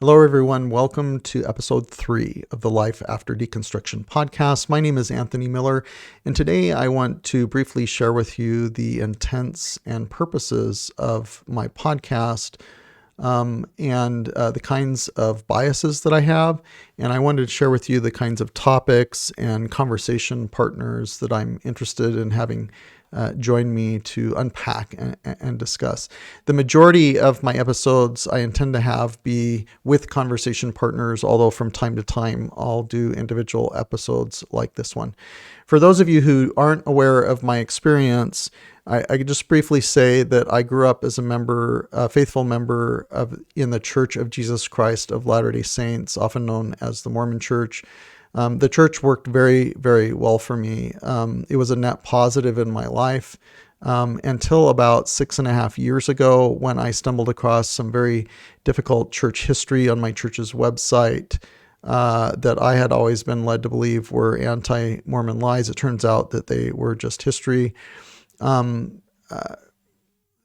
Hello, everyone. Welcome to episode 3 of the Life After Deconstruction podcast. My name is Anthony Miller, and today I want to briefly share with you the intents and purposes of my podcast and the kinds of biases that I have. And I wanted to share with you the kinds of topics and conversation partners that I'm interested in having join me to unpack and discuss. The majority of my episodes I intend to have be with conversation partners, although from time to time I'll do individual episodes like this one. For those of you who aren't aware of my experience, I could just briefly say that I grew up as a faithful member in the Church of Jesus Christ of Latter-day Saints, often known as the Mormon Church. The church worked very, very well for me. It was a net positive in my life until about 6.5 years ago when I stumbled across some very difficult church history on my church's website that I had always been led to believe were anti-Mormon lies. It turns out that they were just history.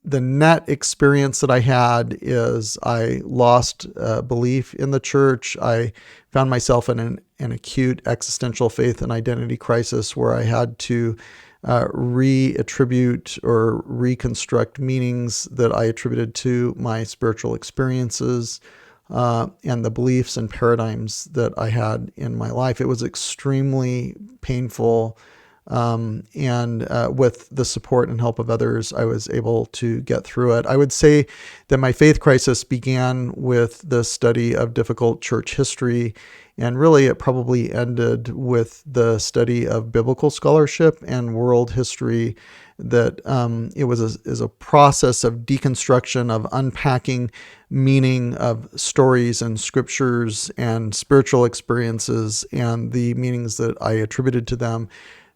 The net experience that I had is I lost belief in the church. I found myself in an acute existential faith and identity crisis where I had to reattribute or reconstruct meanings that I attributed to my spiritual experiences and the beliefs and paradigms that I had in my life. It was extremely painful. And with the support and help of others, I was able to get through it. I would say that my faith crisis began with the study of difficult church history, and really it probably ended with the study of biblical scholarship and world history. That it was is a process of deconstruction, of unpacking meaning of stories and scriptures and spiritual experiences and the meanings that I attributed to them.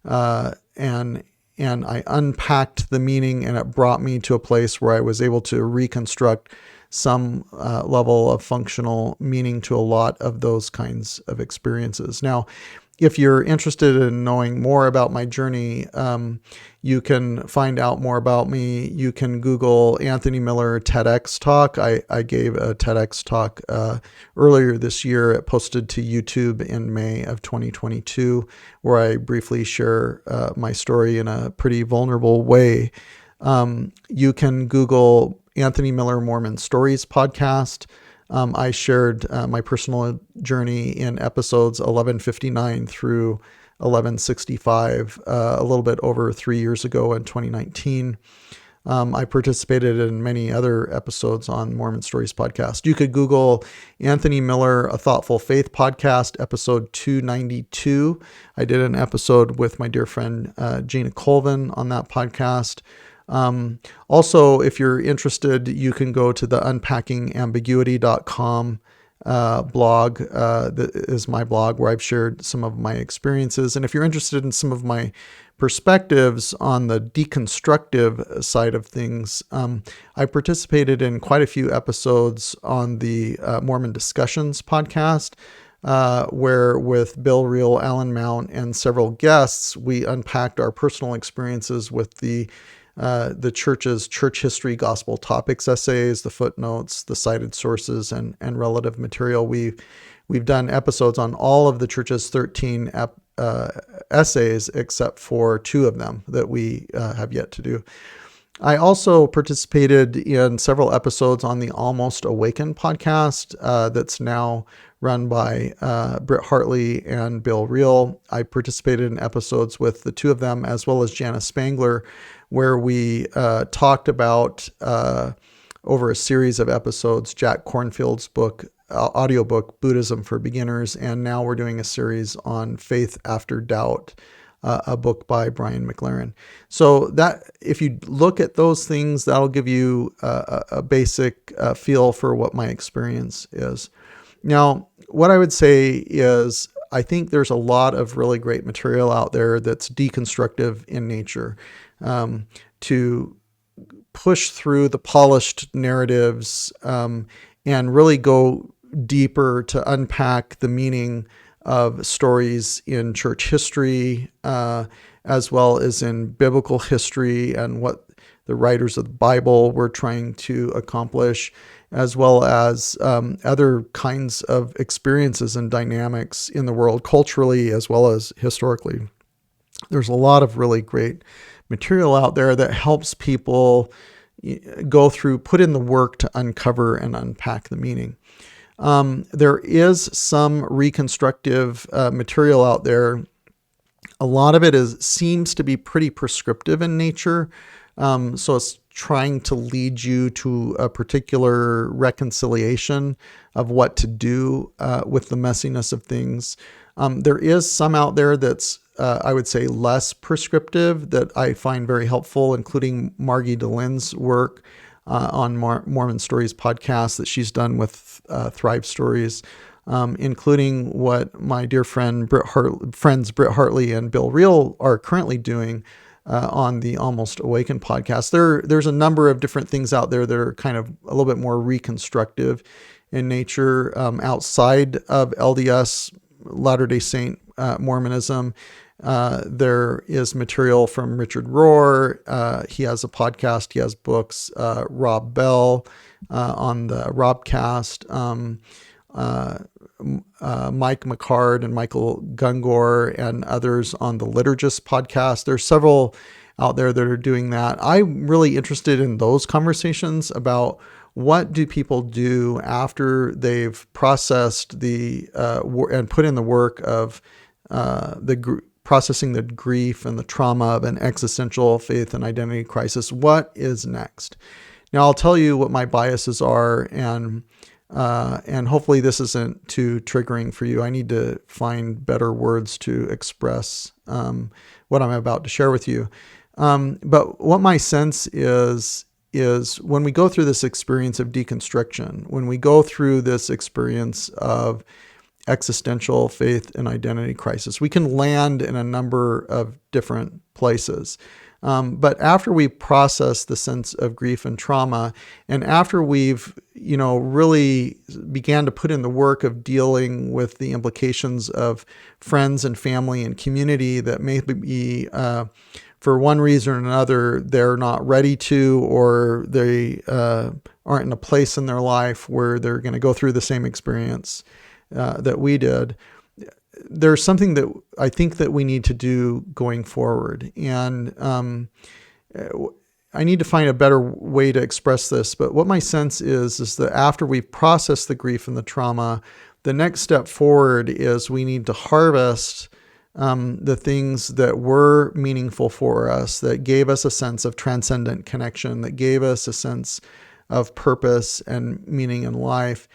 And I unpacked the meaning, and it brought me to a place where I was able to reconstruct some level of functional meaning to a lot of those kinds of experiences. Now, if you're interested in knowing more about my journey, you can find out more about me. You can Google Anthony Miller TEDx talk. I gave a TEDx talk earlier this year. It posted to YouTube in May of 2022, where I briefly share my story in a pretty vulnerable way. You can Google Anthony Miller Mormon Stories podcast. I shared my personal journey in episodes 1159 through 1165 a little bit over 3 years ago in 2019. I participated in many other episodes on Mormon Stories podcast. You could Google Anthony Miller, A Thoughtful Faith podcast, episode 292. I did an episode with my dear friend Gina Colvin on that podcast. Also, if you're interested, you can go to the unpackingambiguity.com blog. That is my blog where I've shared some of my experiences. And if you're interested in some of my perspectives on the deconstructive side of things, I participated in quite a few episodes on the Mormon Discussions podcast, where with Bill Reel, Alan Mount, and several guests, we unpacked our personal experiences with the church's church history gospel topics essays, the footnotes, the cited sources, and relative material. We've done episodes on all of the church's 13 essays except for 2 of them that we have yet to do. I also participated in several episodes on the Almost Awakened podcast that's now run by Britt Hartley and Bill Reel. I participated in episodes with the 2 of them, as well as Janice Spangler, where we talked about, over a series of episodes, Jack Kornfield's audiobook, Buddhism for Beginners, and now we're doing a series on Faith After Doubt, a book by Brian McLaren. So that, if you look at those things, that'll give you a basic feel for what my experience is. Now, what I would say is I think there's a lot of really great material out there that's deconstructive in nature, to push through the polished narratives and really go deeper to unpack the meaning of stories in church history, as well as in biblical history, and what the writers of the Bible were trying to accomplish, as well as other kinds of experiences and dynamics in the world, culturally as well as historically. There's a lot of really great material out there that helps people put in the work to uncover and unpack the meaning. There is some reconstructive material out there. A lot of it seems to be pretty prescriptive in nature. So it's trying to lead you to a particular reconciliation of what to do with the messiness of things. There is some out there that's, I would say, less prescriptive that I find very helpful, including Margie DeLin's work on Mormon Stories podcast that she's done with Thrive Stories, including what my dear friends Britt Hartley and Bill Reel are currently doing on the Almost Awakened podcast. There's a number of different things out there that are kind of a little bit more reconstructive in nature, outside of LDS, Latter-day Saint Mormonism. There is material from Richard Rohr. He has a podcast. He has books. Rob Bell on the Robcast. Mike McCard and Michael Gungor and others on the Liturgist podcast. There's several out there that are doing that. I'm really interested in those conversations about what do people do after they've processed and put in the work of processing the grief and the trauma of an existential faith and identity crisis. What is next? Now, I'll tell you what my biases are, and hopefully this isn't too triggering for you. I need to find better words to express what I'm about to share with you. But what my sense is when we go through this experience of deconstruction, when we go through this experience of existential faith and identity crisis, we can land in a number of different places. But after we process the sense of grief and trauma, and after we've, really began to put in the work of dealing with the implications of friends and family and community that may be, for one reason or another, they're not ready to, or they aren't in a place in their life where they're going to go through the same experience that we did. There's something that I think that we need to do going forward. And I need to find a better way to express this. But what my sense is that after we've processed the grief and the trauma, the next step forward is we need to harvest the things that were meaningful for us, that gave us a sense of transcendent connection, that gave us a sense of purpose and meaning in life.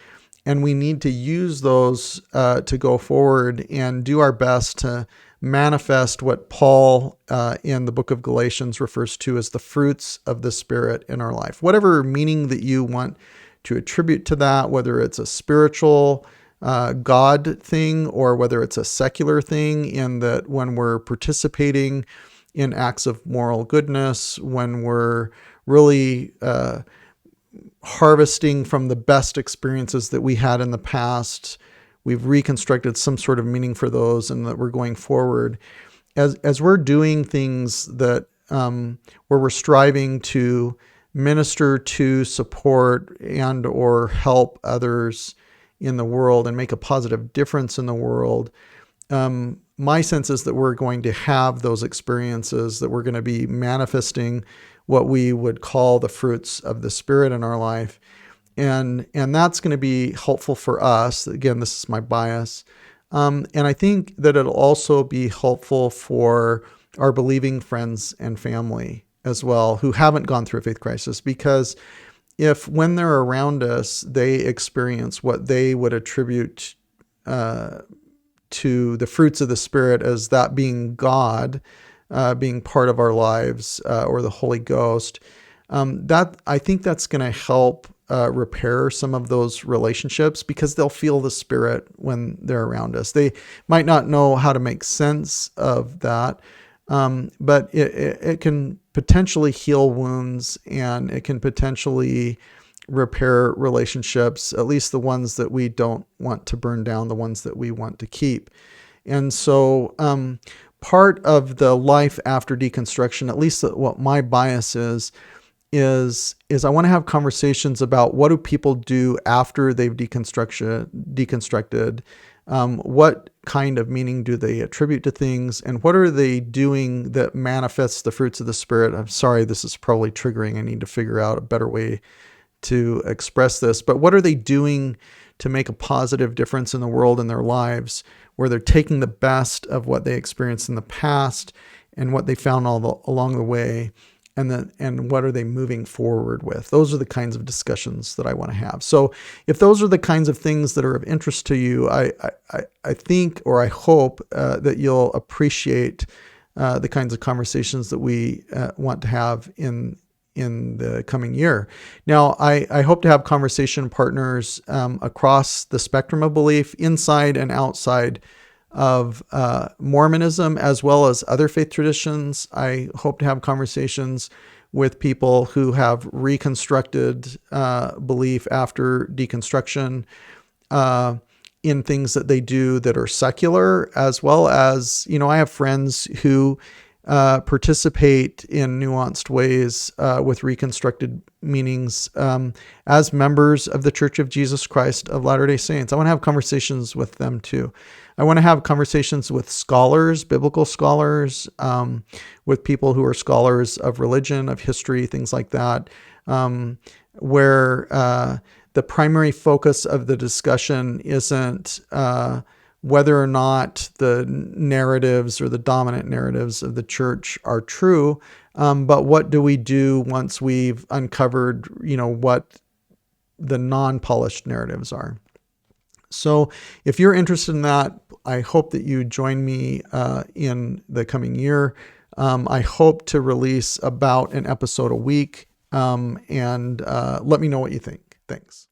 And we need to use those to go forward and do our best to manifest what Paul in the book of Galatians refers to as the fruits of the Spirit in our life. Whatever meaning that you want to attribute to that, whether it's a spiritual God thing or whether it's a secular thing, in that when we're participating in acts of moral goodness, when we're really harvesting from the best experiences that we had in the past, we've reconstructed some sort of meaning for those, and that we're going forward. As we're doing things that where we're striving to minister to, support, and or help others in the world and make a positive difference in the world, my sense is that we're going to have those experiences, that we're going to be manifesting what we would call the fruits of the Spirit in our life. And that's going to be helpful for us. Again, this is my bias. And I think that it'll also be helpful for our believing friends and family as well, who haven't gone through a faith crisis, because if when they're around us, they experience what they would attribute to the fruits of the Spirit as that being God, being part of our lives, or the Holy Ghost, that I think that's going to help repair some of those relationships, because they'll feel the Spirit when they're around us. They might not know how to make sense of that, but it can potentially heal wounds, and it can potentially repair relationships, at least the ones that we don't want to burn down, the ones that we want to keep. And so part of the life after deconstruction, at least what my bias is is I want to have conversations about what do people do after they've deconstructed. What kind of meaning do they attribute to things, and what are they doing that manifests the fruits of the Spirit? I'm sorry, this is probably triggering. I need to figure out a better way to express this, but what are they doing to make a positive difference in the world in their lives, where they're taking the best of what they experienced in the past and what they found along the way, and what are they moving forward with? Those are the kinds of discussions that I want to have. So if those are the kinds of things that are of interest to you, I think, or I hope that you'll appreciate the kinds of conversations that we want to have in the coming year. Now, I hope to have conversation partners across the spectrum of belief, inside and outside of Mormonism, as well as other faith traditions. I hope to have conversations with people who have reconstructed belief after deconstruction in things that they do that are secular, as well as, I have friends who participate in nuanced ways with reconstructed meanings as members of the Church of Jesus Christ of Latter-day Saints. I want to have conversations with them too. I want to have conversations with scholars, biblical scholars, with people who are scholars of religion, of history, things like that, where the primary focus of the discussion isn't whether or not the narratives or the dominant narratives of the church are true, but what do we do once we've uncovered, what the non-polished narratives are. So if you're interested in that, I hope that you join me in the coming year. I hope to release about an episode a week, and let me know what you think. Thanks.